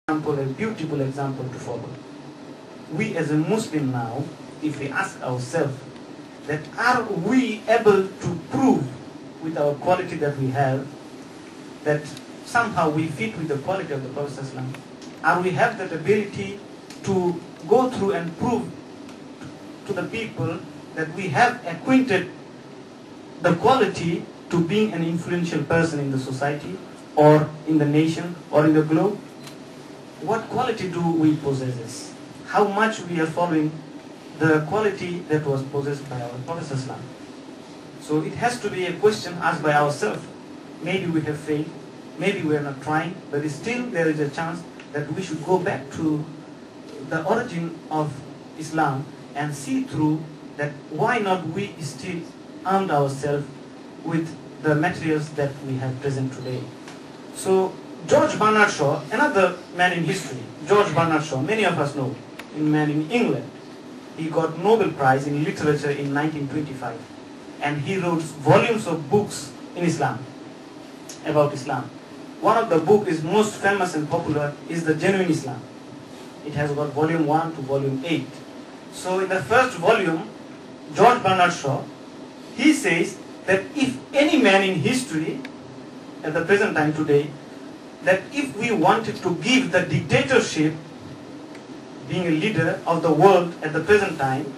example, a beautiful example to follow. We as a Muslim now, if we ask ourselves that are we able to prove with our quality that we have that somehow we fit with the quality of the Prophet ﷺ? Are we have that ability to go through and prove to the people that we have acquainted the quality to being an influential person in the society or in the nation or in the globe? What quality do we possess? How much we are following the quality that was possessed by our Prophet ﷺ? So it has to be a question asked by ourselves. Maybe we have failed, maybe we are not trying, but still there is a chance that we should go back to the origin of Islam and see through that why not we still armed ourselves with the materials that we have present today. So George Bernard Shaw, another man in history, George Bernard Shaw, many of us know, a man in England. He got Nobel Prize in Literature in 1925, and he wrote volumes of books in Islam, about Islam. One of the books is most famous and popular is The Genuine Islam. It has got volume 1 to volume 8. So in the first volume, George Bernard Shaw, he says that if any man in history, at the present time today, that if we wanted to give the dictatorship, being a leader of the world at the present time,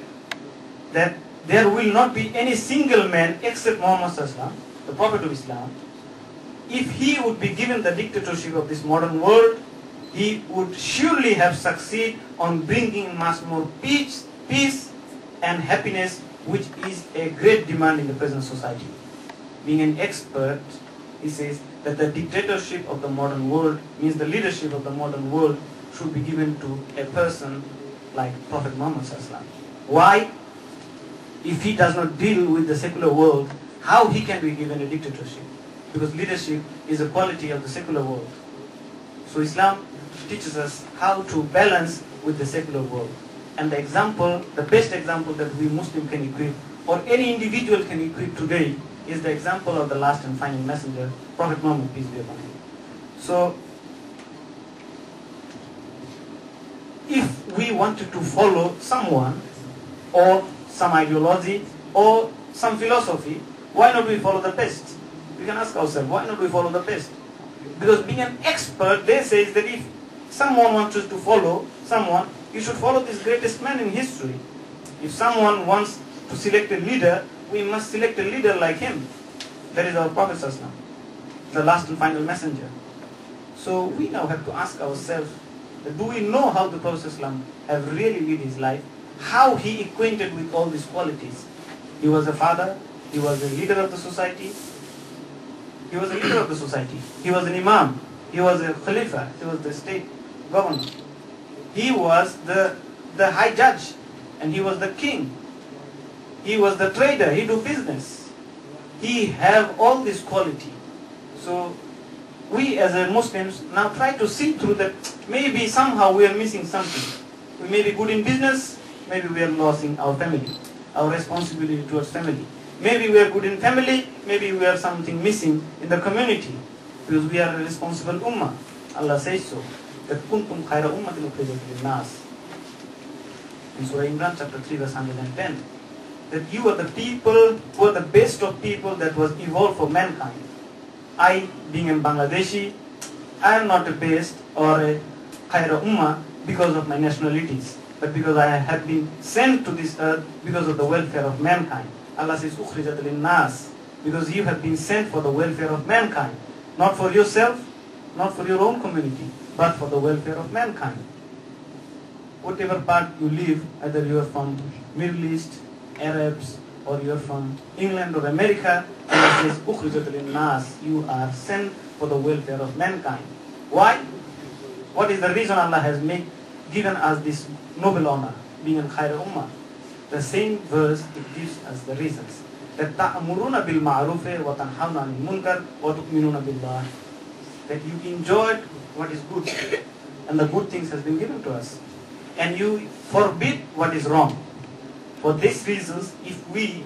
that there will not be any single man except Muhammad Sallallahu Alaihi Wasallam, the Prophet of Islam. If he would be given the dictatorship of this modern world, he would surely have succeeded on bringing much more peace and happiness, which is a great demand in the present society. Being an expert, he says that the dictatorship of the modern world means the leadership of the modern world should be given to a person like Prophet Muhammad Sallallahu Alaihi Wasallam. Why? If he does not deal with the secular world, how he can be given a dictatorship? Because leadership is a quality of the secular world. So Islam teaches us how to balance with the secular world. And the example, the best example that we Muslim can equip, or any individual can equip today, is the example of the last and final messenger, Prophet Muhammad, peace be upon him. So, if we wanted to follow someone, or some ideology, or some philosophy, why not we follow the best? We can ask ourselves, why not we follow the best? Because being an expert, they say that if someone wants us to follow someone, you should follow this greatest man in history. If someone wants to select a leader, we must select a leader like him. That is our Prophet ﷺ, the last and final messenger. So we now have to ask ourselves, do we know how the Prophet ﷺ have really lived his life? How he acquainted with all these qualities? He was a father, he was a leader of the society, he was a leader of the society, he was an imam, he was a khalifa, he was the state governor, he was the high judge, and he was the king, he was the trader, he do business, he have all this quality. So we as a Muslims now try to see through that maybe somehow we are missing something. We may be good in business, maybe we are losing our family, our responsibility towards family. Maybe we are good in family, maybe we are something missing in the community, because we are a responsible ummah. Allah says so, that kuntum khayra ummatin ukhrijat lin-nas. In Surah Imran chapter 3 verse 110, that you are the people who are the best of people that was evolved for mankind. I, being a Bangladeshi, I am not a best or a khayra ummah because of my nationalities, but because I have been sent to this earth because of the welfare of mankind. Allah says, ukhrijat lin-nas, because you have been sent for the welfare of mankind. Not for yourself, not for your own community, but for the welfare of mankind. Whatever part you live, either you are from Middle East, Arabs, or you are from England or America, Allah says, ukhrijat lin-nas, you are sent for the welfare of mankind. Why? What is the reason Allah has given us this noble honor, being an khayra ummah? The same verse, it gives us the reasons. That ta'amuruna bil ma'ruf wa tanhauna 'anil munkar wa tu'minuna billah. That you enjoyed what is good, and the good things has been given to us, and you forbid what is wrong. For these reasons, if we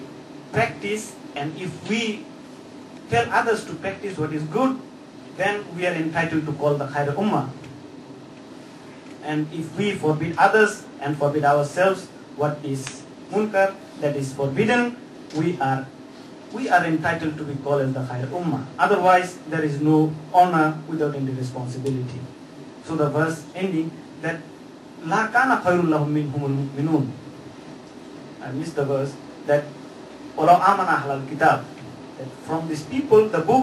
practice and if we tell others to practice what is good, then we are entitled to call the khayra ummah. And if we forbid others and forbid ourselves what is munkar, that is forbidden, we are entitled to be called as the Khair Ummah. Otherwise, there is no honor without any responsibility. So the verse ending that La kana khairul lahum minhumul mu'minun. I missed the verse that Walau amana ahlal kitab. That from these people, the book